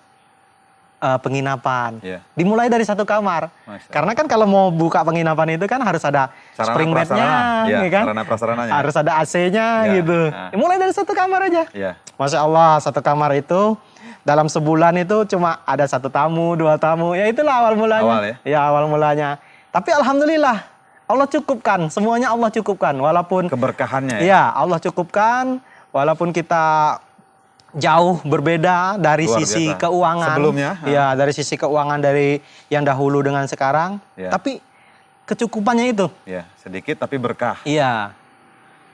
penginapan? Ya. Dimulai dari satu kamar. Masya Karena kan kalau mau buka penginapan itu kan harus ada Sarana spring bed-nya, prasarana. Ya, ya kan? sarana prasarananya. Harus ada AC-nya Ya, gitu. nah. Mulai dari satu kamar aja. Ya. Masya Allah, satu kamar itu dalam sebulan itu cuma ada 1 tamu, 2 tamu. Ya itulah awal mulanya. Awal ya? Ya awal mulanya. Tapi alhamdulillah Allah cukupkan, semuanya Allah cukupkan. Walaupun Keberkahannya ya. ya Allah cukupkan, walaupun kita jauh berbeda dari Luar sisi biasa. keuangan. Sebelumnya, Ya dari sisi keuangan dari yang dahulu dengan sekarang. Ya. Tapi kecukupannya itu. Ya, sedikit tapi berkah. Iya.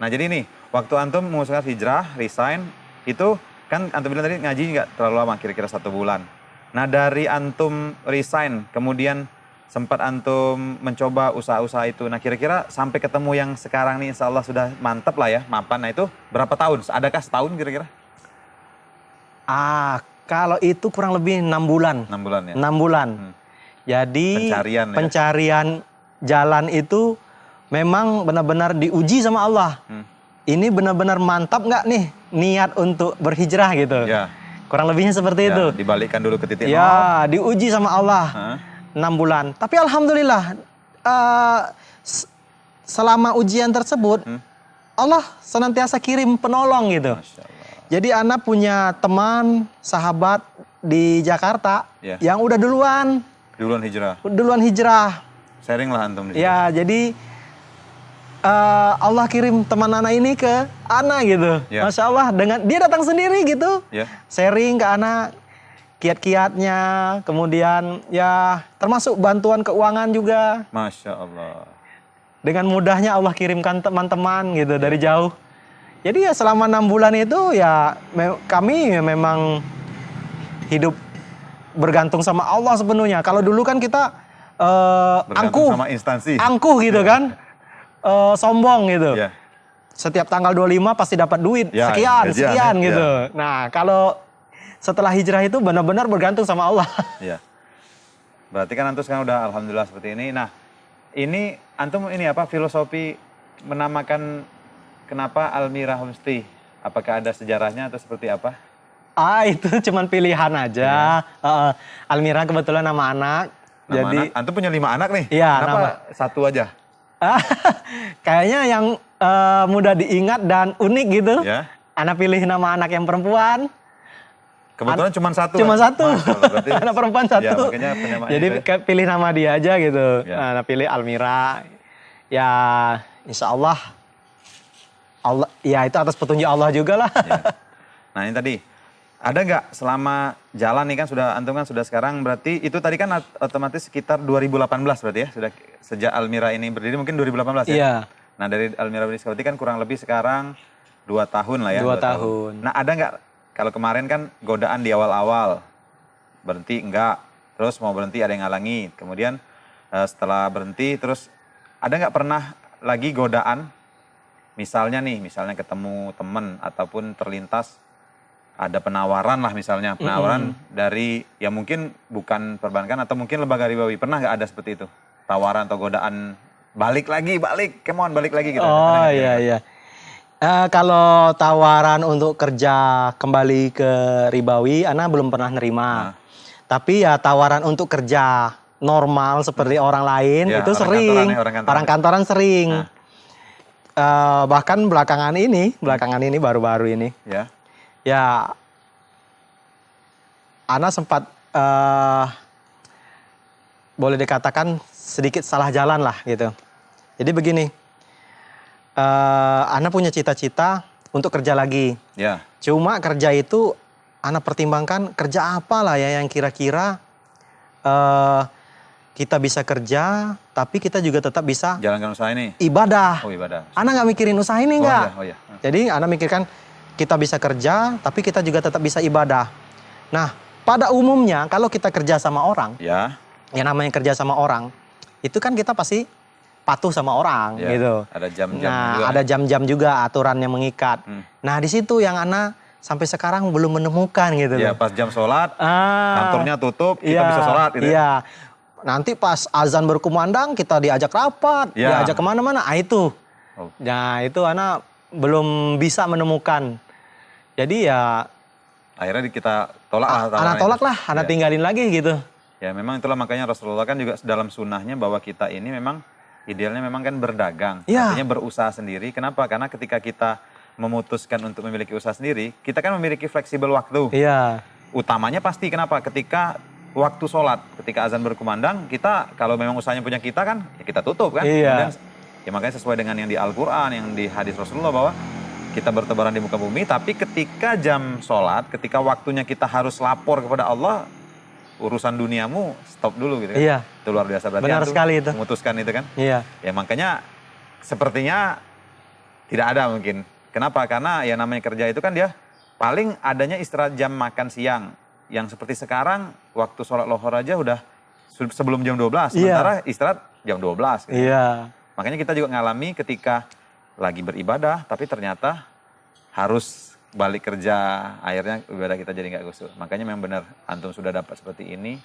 Nah, jadi nih, waktu antum mengusahakan hijrah, resign, itu kan antum bilang tadi ngaji nggak terlalu lama, kira-kira 1 bulan. Nah, dari antum resign, kemudian sempat antum mencoba usaha-usaha itu. Nah, kira-kira sampai ketemu yang sekarang nih, insya Allah sudah mantep lah ya, mapan. Nah, itu berapa tahun? Adakah setahun kira-kira? Kalau itu kurang lebih 6 bulan. 6 bulan ya? 6 bulan. Jadi Pencarian ya? pencarian jalan itu memang benar-benar diuji sama Allah. Ini benar-benar mantap nggak nih niat untuk berhijrah gitu. Ya. Kurang lebihnya seperti Ya, itu. dibalikkan dulu ke titik nol. Ya, diuji sama Allah. Hah? 6 bulan. Tapi alhamdulillah selama ujian tersebut Allah senantiasa kirim penolong gitu. Masya Allah. Jadi Ana punya teman, sahabat di Jakarta Ya. yang udah Duluan hijrah. hijrah. Sharing lah antum di situ. Ya, jadi Allah kirim teman Ana ini ke Ana gitu. Ya. Masya Allah, dengan dia datang sendiri gitu. Ya. Sharing ke Ana kiat-kiatnya, kemudian ya termasuk bantuan keuangan juga. Masya Allah. dengan mudahnya Allah kirimkan teman-teman gitu dari jauh. Jadi ya selama 6 bulan itu ya kami memang hidup bergantung sama Allah sepenuhnya. Kalau dulu kan kita Bergantung sama instansi. angkuh gitu kan, sombong gitu. Ya. Setiap tanggal 25 pasti dapat duit Ya, sekian gajian, ya. gitu. Nah kalau setelah hijrah itu benar-benar bergantung sama Allah. Iya. Berarti kan antum sekarang udah alhamdulillah seperti ini. Nah, ini antum ini apa filosofi menamakan kenapa Almira Homestay? Apakah ada sejarahnya atau seperti apa? Itu cuman pilihan aja. Almira kebetulan nama anak. Nama Jadi anak? Antum punya 5 anak nih? Iya, Kenapa satu aja? kayaknya yang mudah diingat dan unik gitu. Ya. Anak pilih nama anak yang perempuan. Kebetulan cuma satu. Cuma satu. Masya Allah, berarti- Anak perempuan Ya, satu. makanya penyamaannya Jadi itu. pilih nama dia aja gitu. Ya. Nah, pilih Almira. Ya insya Allah ya itu atas petunjuk Allah juga lah. Ya. Nah ini tadi, ada nggak selama jalan nih kan sudah, antum kan sudah sekarang berarti itu tadi kan otomatis sekitar 2018 berarti ya, sudah sejak Almira ini berdiri mungkin 2018 ya? Iya. Nah dari Almira berdiri berarti kan kurang lebih sekarang 2 tahun lah ya. 2 tahun. Nah ada nggak, kalau kemarin kan godaan di awal-awal, berhenti enggak, terus mau berhenti ada yang ngalangi, kemudian setelah berhenti terus ada nggak pernah lagi godaan, misalnya ketemu temen ataupun terlintas ada penawaran lah misalnya, penawaran dari ya mungkin bukan perbankan atau mungkin lembaga ribawi, pernah nggak ada seperti itu? Tawaran atau godaan balik lagi, come on balik lagi gitu. Oh iya. Kalau tawaran untuk kerja kembali ke ribawi, Ana belum pernah nerima. Tapi ya tawaran untuk kerja normal seperti orang lain Ya, itu orang sering. kantoran ya, orang kantoran. Orang kantoran sering. Bahkan belakangan ini baru-baru ini. Ya. Ya, Ana sempat boleh dikatakan sedikit salah jalan lah gitu. Jadi begini, Ana punya cita-cita untuk kerja lagi. Ya. Cuma kerja itu Ana pertimbangkan kerja apa lah ya yang kira-kira kita bisa kerja, tapi kita juga tetap bisa Jalankan usaha ini. ibadah. Oh ibadah. Ana nggak mikirin usaha ini nggak. Oh iya. Jadi Ana mikirkan kita bisa kerja, tapi kita juga tetap bisa ibadah. Nah, pada umumnya kalau kita kerja sama orang, Ya. yang namanya kerja sama orang, itu kan kita pasti patuh sama orang Ya. gitu. Ada jam-jam Nah, juga. ada jam-jam juga aturan yang mengikat. Nah, di situ yang Ana sampai sekarang belum menemukan gitu Ya loh. pas jam sholat, kantornya tutup, kita Iya, bisa sholat gitu ya. Iya. Nanti pas azan berkumandang kita diajak rapat, Ya. diajak kemana-mana. Itu. Oh. Nah, itu Ana belum bisa menemukan. Jadi ya Akhirnya kita tolak lah. Ana tawaran tolak itu. lah, Ana Ya. tinggalin lagi gitu. Ya memang itulah makanya Rasulullah kan juga dalam sunnahnya bahwa kita ini memang idealnya memang kan berdagang. Ya. Artinya berusaha sendiri. Kenapa? Karena ketika kita memutuskan untuk memiliki usaha sendiri, kita kan memiliki fleksibel waktu. Iya. Utamanya pasti kenapa? Ketika waktu sholat, ketika azan berkumandang, kita kalau memang usahanya punya kita kan, ya kita tutup kan. Iya. Kemudian, ya makanya sesuai dengan yang di Al-Quran, yang di hadis Rasulullah bahwa kita bertebaran di muka bumi, tapi ketika jam sholat, ketika waktunya kita harus lapor kepada Allah, urusan duniamu stop dulu gitu kan. Iya. Itu luar biasa. Berarti Benar antum sekali itu. memutuskan itu kan. Iya. Ya makanya sepertinya tidak ada mungkin. Kenapa? Karena ya namanya kerja itu kan dia paling adanya istirahat jam makan siang. Yang seperti sekarang waktu sholat lohor aja udah sebelum jam 12. Iya. Sementara istirahat jam 12. Gitu. Iya. Makanya kita juga ngalami ketika lagi beribadah tapi ternyata harus balik kerja, akhirnya ibadah kita jadi nggak khusyuk. Makanya memang benar antum sudah dapat seperti ini.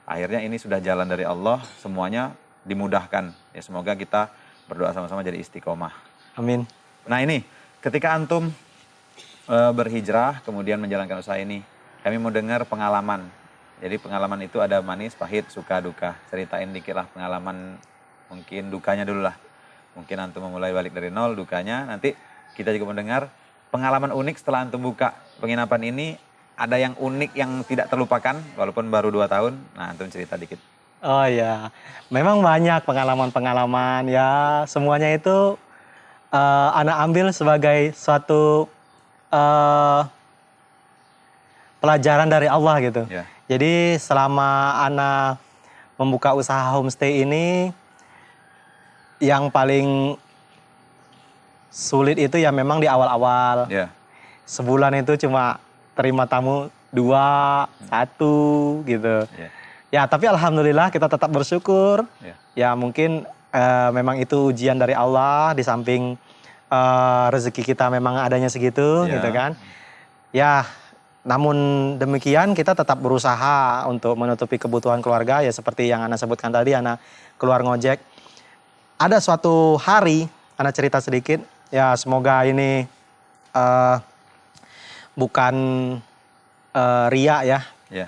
Akhirnya ini sudah jalan dari Allah, semuanya dimudahkan. Ya semoga kita berdoa sama-sama jadi istiqomah. Amin. Nah ini, ketika antum berhijrah kemudian menjalankan usaha ini, kami mau dengar pengalaman. Jadi pengalaman itu ada manis, pahit, suka, duka. Ceritain dikit lah pengalaman, mungkin dukanya dulu lah. Mungkin antum memulai balik dari nol, dukanya. Nanti kita juga mendengar pengalaman unik setelah antum buka penginapan ini. Ada yang unik yang tidak terlupakan, walaupun baru 2 tahun. Nah antum cerita dikit. Oh iya, memang banyak pengalaman-pengalaman ya, semuanya itu Ana ambil sebagai suatu pelajaran dari Allah gitu. Ya. Jadi selama Ana membuka usaha homestay ini, yang paling sulit itu ya memang di awal-awal. Ya. Sebulan itu cuma terima tamu 2, 1 gitu. Ya. Ya tapi alhamdulillah kita tetap bersyukur. Ya. Ya mungkin memang itu ujian dari Allah, di samping rezeki kita memang adanya segitu Ya. gitu kan. Ya namun demikian kita tetap berusaha untuk menutupi kebutuhan keluarga, ya seperti yang Ana sebutkan tadi, Ana keluar ngojek. Ada suatu hari, Ana cerita sedikit, ya semoga ini bukan ria ya. Ya.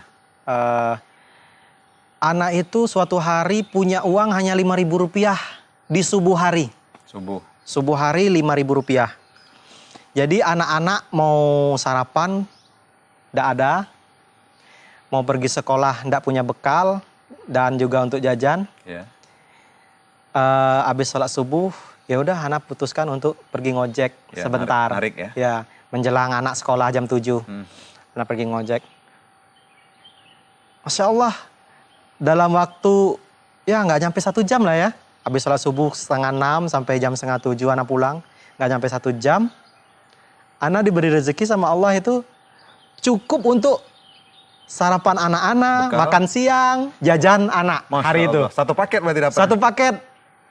Ana itu suatu hari punya uang hanya Rp5.000 di subuh hari. Subuh. Subuh hari Rp5.000. Jadi anak-anak mau sarapan, tidak ada. Mau pergi sekolah, tidak punya bekal. Dan juga untuk jajan. Ya. Habis sholat subuh, ya udah anak putuskan untuk pergi ngojek Ya, sebentar. narik ya. Ya, menjelang anak sekolah jam 7. Anak pergi ngojek. Masya Allah, dalam waktu ya nggak nyampe 1 jam lah ya. Habis sholat subuh 5:30 sampai jam 6:30 anak pulang. Nggak nyampe 1 jam. Anak diberi rezeki sama Allah itu cukup untuk sarapan anak-anak, Bekal. makan siang, jajan anak Masya hari itu. Allah. Satu paket berarti dapat. Satu paket.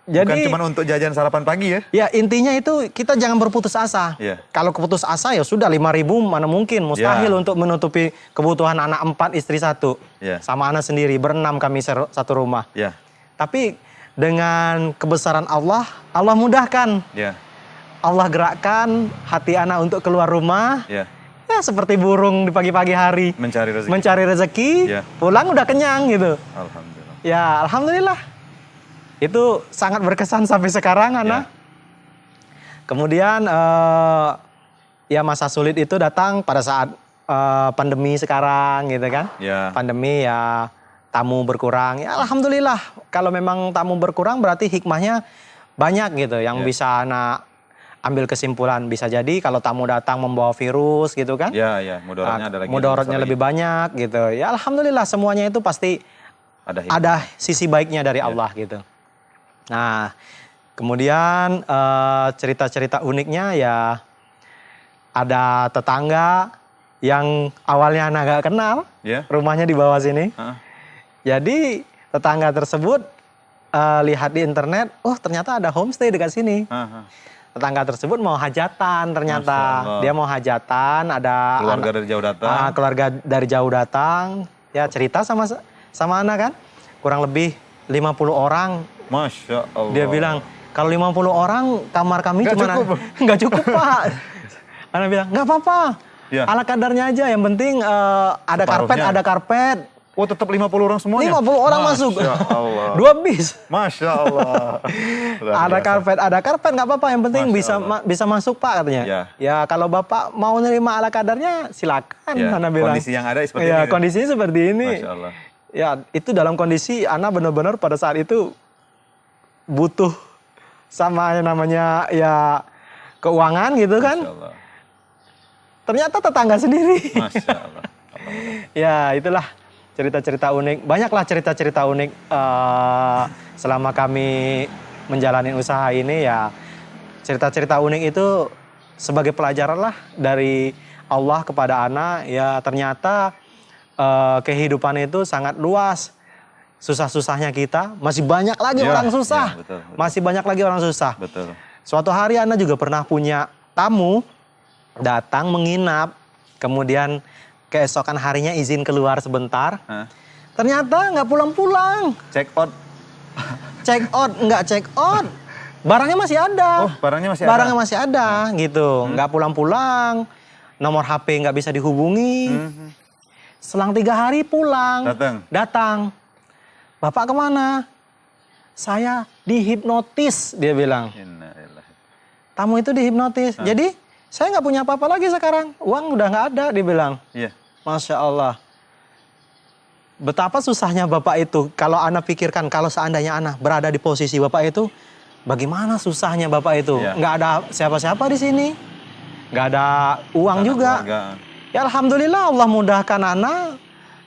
Bukan Jadi cuma untuk jajan sarapan pagi ya. ya intinya itu kita jangan berputus asa. Iya. Kalau keputus asa ya sudah 5.000 mana mungkin, mustahil Ya. untuk menutupi kebutuhan anak 4, istri 1. Ya. Sama anak sendiri, berenam kami satu rumah. Ya. Tapi dengan kebesaran Allah, Allah mudahkan. Ya. Allah gerakkan hati anak untuk keluar rumah. Ya. Ya seperti burung di pagi-pagi hari. Mencari rezeki. Mencari rezeki, Ya. pulang udah kenyang gitu. Alhamdulillah. Ya alhamdulillah. Itu sangat berkesan sampai sekarang Ana. Ya. Kemudian ya masa sulit itu datang pada saat pandemi sekarang gitu kan. Ya. Pandemi ya tamu berkurang. Ya alhamdulillah. Kalau memang tamu berkurang berarti hikmahnya banyak gitu yang Ya. bisa Ana ambil kesimpulan. Bisa jadi kalau tamu datang membawa virus gitu kan. Ya, ya, mudaratnya ada lagi. Mudaratnya lebih banyak gitu. Ya alhamdulillah semuanya itu pasti ada sisi baiknya dari Allah gitu. Nah, kemudian cerita-cerita uniknya ya ada tetangga yang awalnya anak gak kenal, Ya. rumahnya di bawah sini. Hah? Jadi tetangga tersebut lihat di internet, oh ternyata ada homestay dekat sini. Hah. Tetangga tersebut mau hajatan ternyata. Masya Allah. Dia mau hajatan, ada Keluarga dari jauh datang. keluarga dari jauh datang. Ya cerita sama anak kan, kurang lebih 50 orang. Masya Allah. Dia bilang, kalau 50 orang kamar kami Nggak cuma cukup. nggak cukup Pak. Anak bilang, nggak apa-apa. Ya. Ala kadarnya aja, yang penting ada karpet, Separuhnya. ada karpet. Oh, tetap 50 orang semuanya? 50 orang masuk. Masya Allah. 2 bis. Masya Allah. Luar Ada biasa. ada karpet nggak apa-apa, yang penting Masya bisa Allah. bisa masuk Pak katanya. Ya. Ya kalau Bapak mau nerima ala kadarnya silakan. Ya, Anak bilang. kondisi yang ada seperti Ya, ini. kondisinya seperti ini. Masya Allah. Ya itu dalam kondisi Ana benar-benar pada saat itu butuh sama yang namanya ya keuangan gitu kan. Masya Allah. Ternyata tetangga sendiri. Masya Allah. Ya itulah cerita-cerita unik. Banyaklah cerita-cerita unik selama kami menjalani usaha ini ya. Cerita-cerita unik itu sebagai pelajaran lah dari Allah kepada Ana. Ya ternyata kehidupan itu sangat luas. Susah-susahnya kita, masih banyak lagi Ya, orang susah. ya, betul, betul. Masih banyak lagi orang susah. Betul. Suatu hari Ana juga pernah punya tamu datang menginap, kemudian keesokan harinya izin keluar sebentar. Hah? Ternyata nggak pulang-pulang. Check out. Nggak check out. Barangnya masih ada. Oh, barangnya masih Barangnya ada? masih ada gitu. Nggak pulang-pulang. Nomor HP nggak bisa dihubungi. Selang 3 hari pulang. Datang. Bapak kemana? Saya dihipnotis, dia bilang. Innalillahi. Tamu itu dihipnotis. Jadi saya nggak punya apa-apa lagi sekarang. Uang udah nggak ada, dia bilang. Iya. Masya Allah. Betapa susahnya Bapak itu. Kalau Ana pikirkan, kalau seandainya Ana berada di posisi Bapak itu, bagaimana susahnya Bapak itu? Iya. Nggak ada siapa-siapa di sini. Nggak ada uang Anak juga. keluarga. Ya Alhamdulillah Allah mudahkan Ana.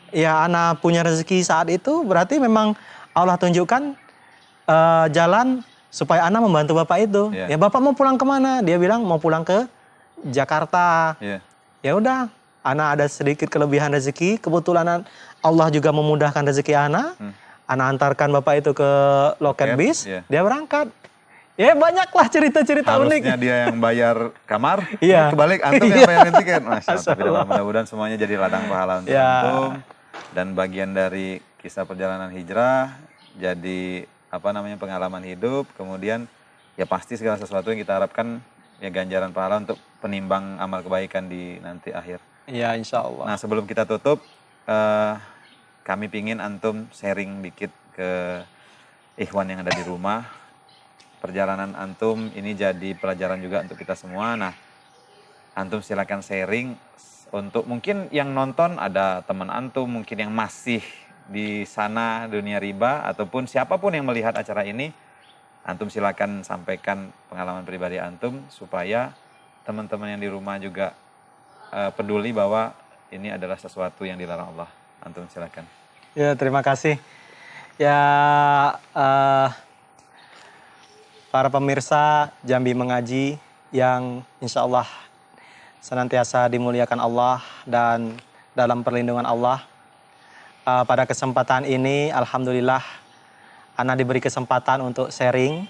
Ya Ana punya rezeki saat itu. Berarti memang Allah tunjukkan jalan supaya Ana membantu Bapak itu. Iya. Ya Bapak mau pulang kemana? Dia bilang mau pulang ke Jakarta. Iya. Ya udah, Ana ada sedikit kelebihan rezeki. Kebetulan Allah juga memudahkan rezeki Ana. Ana antarkan Bapak itu ke loket Loket, bis. iya. Dia berangkat. Ya banyaklah cerita-cerita unik. Harusnya dia yang bayar kamar, Iya. kebalik antum yang bayarin tiket. Masya Allah, tapi Allah. mudah-mudahan semuanya jadi ladang pahala untuk Ya. antum. Dan bagian dari kisah perjalanan hijrah, jadi pengalaman hidup. Kemudian ya pasti segala sesuatu yang kita harapkan ya ganjaran pahala untuk penimbang amal kebaikan di nanti akhir. Ya insya Allah. Nah sebelum kita tutup, kami pingin antum sharing dikit ke ikhwan yang ada di rumah. Perjalanan antum ini jadi pelajaran juga untuk kita semua. Nah, antum silakan sharing untuk mungkin yang nonton ada teman antum, mungkin yang masih di sana dunia riba ataupun siapapun yang melihat acara ini, antum silakan sampaikan pengalaman pribadi antum supaya teman-teman yang di rumah juga peduli bahwa ini adalah sesuatu yang dilarang Allah. Antum silakan. Ya terima kasih. Ya para pemirsa Jambi Mengaji yang insya Allah senantiasa dimuliakan Allah dan dalam perlindungan Allah. Pada kesempatan ini Alhamdulillah Ana diberi kesempatan untuk sharing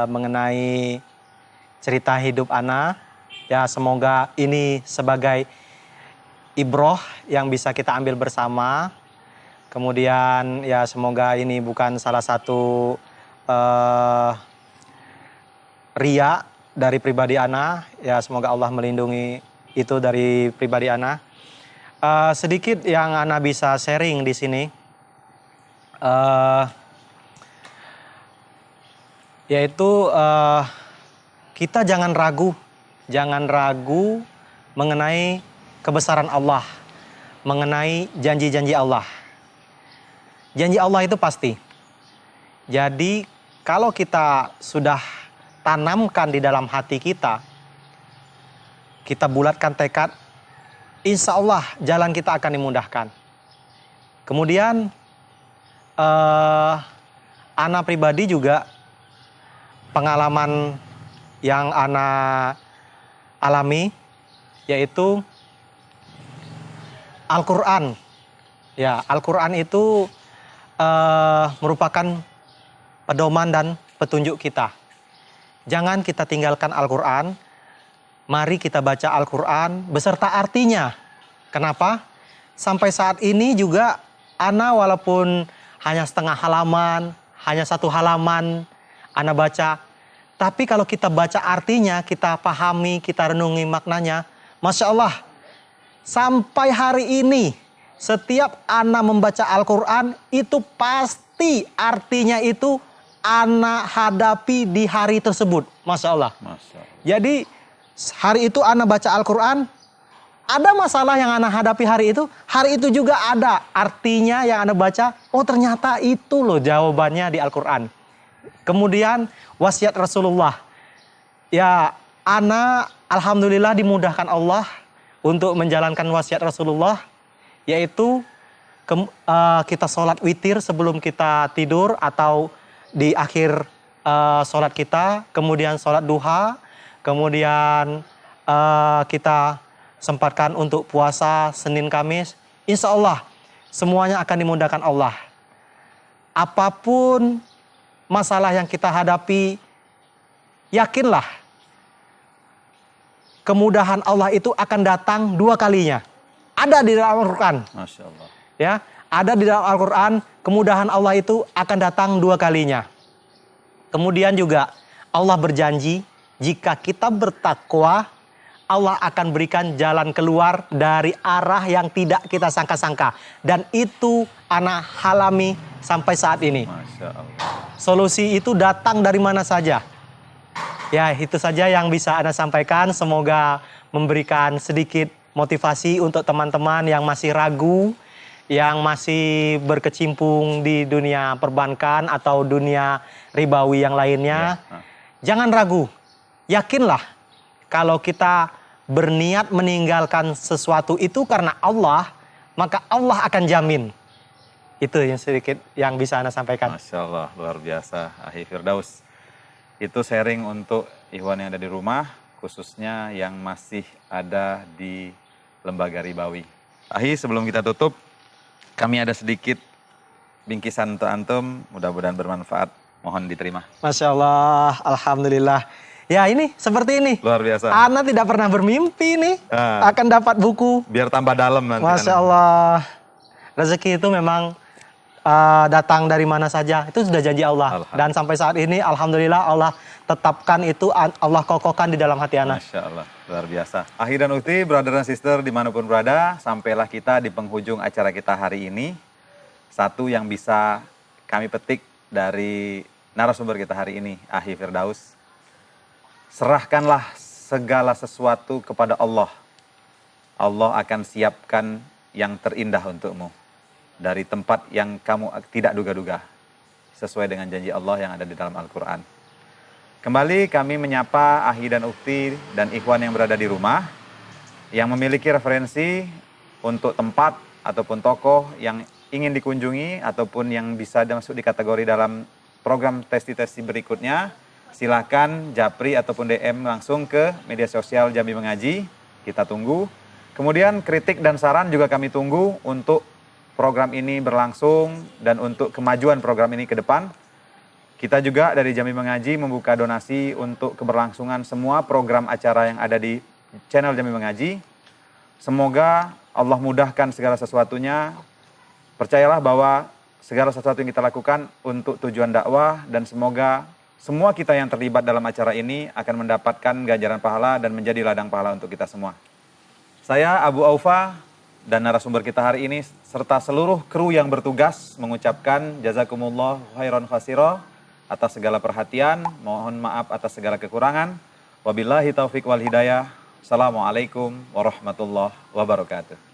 mengenai cerita hidup Ana. Ya semoga ini sebagai ibroh yang bisa kita ambil bersama. Kemudian ya semoga ini bukan salah satu ria dari pribadi Ana. Ya semoga Allah melindungi itu dari pribadi Ana. Sedikit yang Ana bisa sharing di sini, yaitu kita jangan ragu mengenai kebesaran Allah, mengenai janji-janji Allah. Janji Allah itu pasti. Jadi kalau kita sudah tanamkan di dalam hati kita, kita bulatkan tekad, insya Allah jalan kita akan dimudahkan. Kemudian Ana pribadi juga pengalaman yang Ana alami yaitu Al-Quran. Ya, Al-Quran itu merupakan pedoman dan petunjuk kita. Jangan kita tinggalkan Al-Quran. Mari kita baca Al-Quran beserta artinya. Kenapa? Sampai saat ini juga Ana walaupun hanya setengah halaman, hanya 1 halaman Ana baca. Tapi kalau kita baca artinya, kita pahami, kita renungi maknanya. Masya Allah, sampai hari ini setiap Ana membaca Al-Quran itu pasti artinya itu Ana hadapi di hari tersebut. Masya Allah. Masya Allah. Jadi hari itu Ana baca Al-Quran, ada masalah yang Ana hadapi hari itu juga ada artinya yang Ana baca, oh ternyata itu loh jawabannya di Al-Quran. Kemudian wasiat Rasulullah. Ya Ana alhamdulillah dimudahkan Allah untuk menjalankan wasiat Rasulullah, yaitu kita sholat witir sebelum kita tidur atau di akhir sholat kita, kemudian sholat duha, kemudian kita sempatkan untuk puasa Senin Kamis. Insya Allah semuanya akan dimudahkan Allah. Apapun masalah yang kita hadapi, yakinlah kemudahan Allah itu akan datang 2 kalinya. Ada di dalam Al-Quran. Masya Allah. Ya, ada di dalam Al-Quran, kemudahan Allah itu akan datang 2 kalinya. Kemudian juga Allah berjanji, jika kita bertakwa, Allah akan berikan jalan keluar dari arah yang tidak kita sangka-sangka. Dan itu Ana alami sampai saat ini. Masya Allah. Solusi itu datang dari mana saja. Ya, itu saja yang bisa Ana sampaikan. Semoga memberikan sedikit motivasi untuk teman-teman yang masih ragu, yang masih berkecimpung di dunia perbankan atau dunia ribawi yang lainnya. Jangan ragu, yakinlah kalau kita berniat meninggalkan sesuatu itu karena Allah, maka Allah akan jamin. Itu yang sedikit yang bisa Ana sampaikan. Masya Allah, luar biasa. Ahi Firdaus. Itu sharing untuk ikhwan yang ada di rumah, khususnya yang masih ada di Lembaga Ribawi. Ahi, sebelum kita tutup, kami ada sedikit bingkisan untuk antum, mudah-mudahan bermanfaat. Mohon diterima. Masya Allah, Alhamdulillah. Ya ini, seperti ini. Luar biasa. Ana tidak pernah bermimpi nih akan dapat buku. Biar tambah dalam nanti. Masya Allah. Rezeki itu memang datang dari mana saja. Itu sudah janji Allah. Dan sampai saat ini, Alhamdulillah Allah tetapkan itu, Allah kokohkan di dalam hati Ana. Masya Allah, luar biasa. Ahi dan Ukti, brother dan sister dimanapun berada, sampailah kita di penghujung acara kita hari ini. Satu yang bisa kami petik dari narasumber kita hari ini, Ahi Firdaus. Serahkanlah segala sesuatu kepada Allah. Allah akan siapkan yang terindah untukmu. Dari tempat yang kamu tidak duga-duga. Sesuai dengan janji Allah yang ada di dalam Al-Quran. Kembali kami menyapa Ahi dan Ukti dan ikhwan yang berada di rumah. Yang memiliki referensi untuk tempat ataupun tokoh yang ingin dikunjungi. Ataupun yang bisa masuk di kategori dalam program testi-testi berikutnya. Silakan japri ataupun DM langsung ke media sosial Jambi Mengaji. Kita tunggu. Kemudian kritik dan saran juga kami tunggu untuk program ini berlangsung dan untuk kemajuan program ini ke depan. Kita juga dari Jambi Mengaji membuka donasi untuk keberlangsungan semua program acara yang ada di channel Jambi Mengaji. Semoga Allah mudahkan segala sesuatunya. Percayalah bahwa segala sesuatu yang kita lakukan untuk tujuan dakwah dan semoga semua kita yang terlibat dalam acara ini akan mendapatkan ganjaran pahala dan menjadi ladang pahala untuk kita semua. Saya Abu Aufa dan narasumber kita hari ini serta seluruh kru yang bertugas mengucapkan jazakumullah khairan khasira atas segala perhatian, mohon maaf atas segala kekurangan. Wabillahi taufik wal hidayah. Assalamualaikum warahmatullahi wabarakatuh.